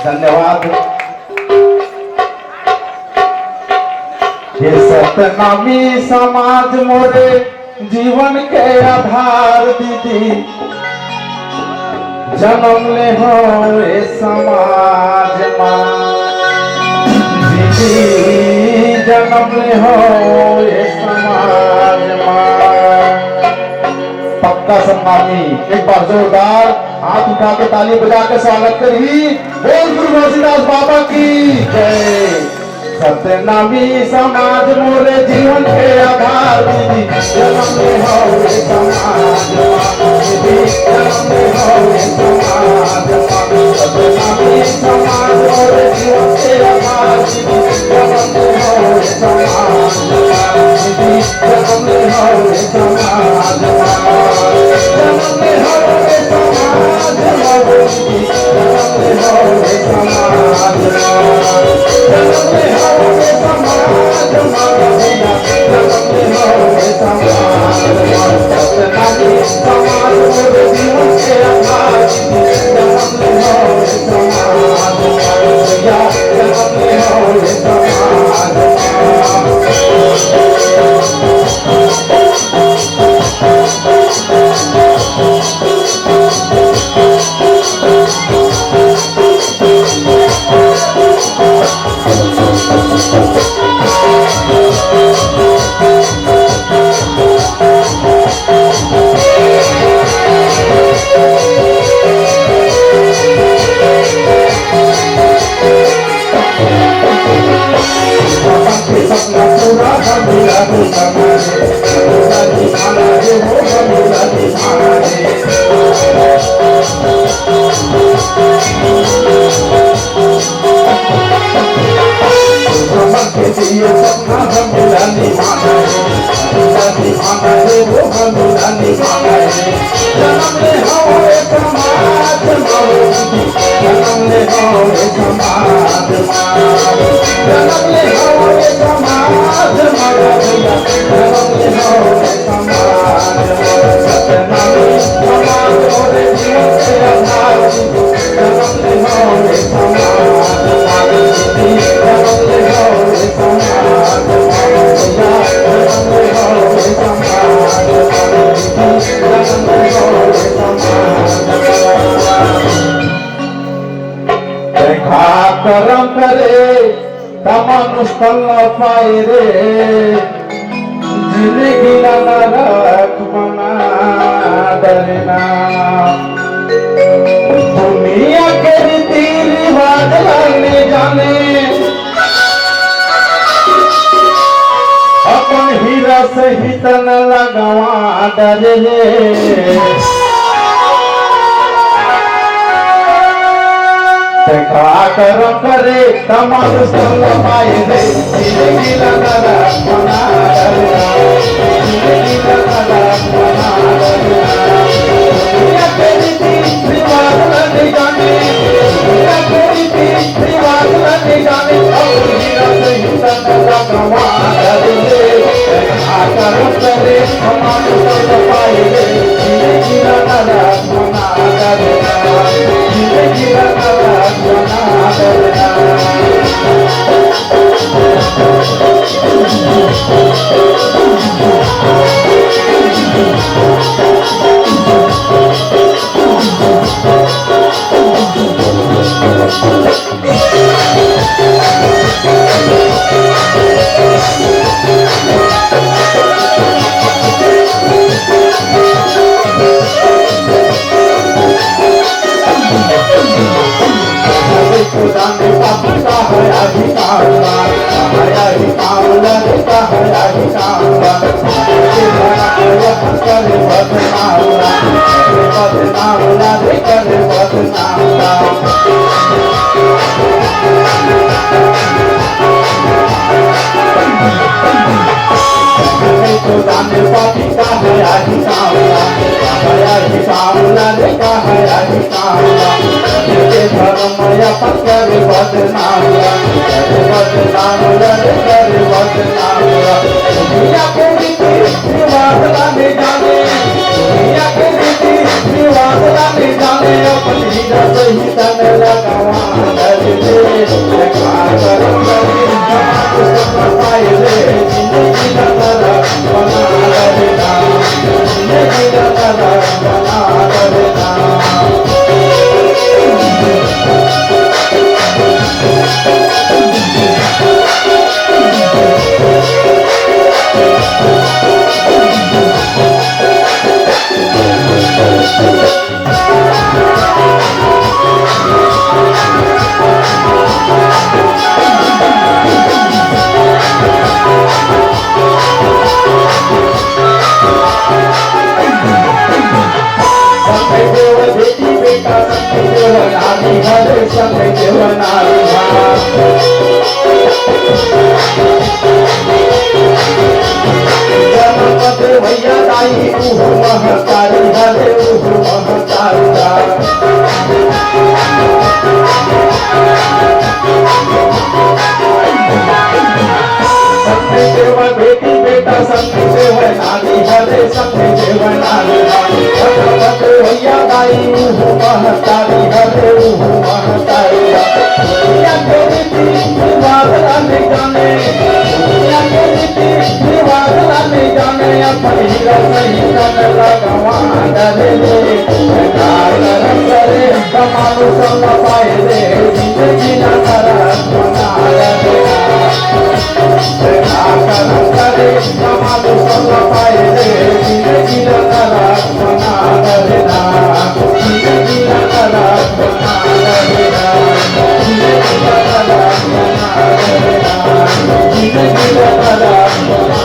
धन्यवाद। ये सतनामी समाज मोरे जीवन के आधार दीदी, जन्म ले हो ये समाज माँ दीदी, जन्म ले हो ये समाज माँ। पक्का सम्मानी, एक बार जोरदार हाथ उठा के ताली बजा के स्वागत करी। बोल गुरु घोषीदास बाबा की जय। सतनामी समाज मोरे जीवन के आधार दीदी, जन्म ले हो ये समाज दीदी, जन्म ले हो ये समाज। सतनामी समाज मोरे जीवन के आधार दीदी, जन्म ले हो ये समाज दीदी, जन्म ले हो ये समाज। जन्म ले हो ये समाज दीदी, जन्म ले हो ये समाज। जन्म ले हो ये समाज भैया, जन्म ले हो ये समाज। सतनामी समाज मोरे जीवन के आधार दीदी, जन्म ले हो ये समाज भैया, जन्म ले हो ये समाज। सपना पूरा मिला तो सपना मिला निभाना है वो मिला निभाना है। जन्म ले हो ये समाज दीदी, जन्म ले हो ये समाज। जन्म ले हो ये समाज भैया, जन्म ले हो ये समाज। सतनामी समाज मोरे जीवन के आधार दीदी, जन्म ले हो ये समाज दीदी, जन्म ले हो ये समाज भैया, जन्म ले हो ये समाज दीदी, जन्म ले हो ये समाज। देखा करम करे तमनुष्टल पाए रे, जिंदगी नरक बना डरना। दुनिया के रीति रिवाज लाने जाने, अपन हीरा से ही तन लगवा डरे। देखा करम करे तमनुष्टल पाए रे, जिंदगी नरक बना डरना, जिंदगी नरक बना डरना। दुनिया के रीति रिवाज लाने जाने, दुनिया के रीति रिवाज लाने जाने, अपन हीरा से ही तन लगवा डरे। देखा करम करे तमनुष्टल पाए रे, जिंदगी नरक बना डरना, जिंदगी नरक बना डरना। हरे संग देवनारी जनपद भैया दाई उहु महतारी हरे उहु महतारी संग देव बेटी बेटा संग देव नारी हरे संग देव नारी जनपद भैया दाई उहु महतारी हरे उहु महतारी दुनिया के रीति रिवाज लाने जाने दुनिया के रीति रिवाज लाने जाने अपनी रसोई कर लगवान रे करम करे कमालू सब पाए रे जिंदगी न करत बना रे करम करे कमालू सब पाए रे जिंदगी न करत बना रे जिंदगी न करत बना रे जिंदगी न करत बना रे जिंदगी न करत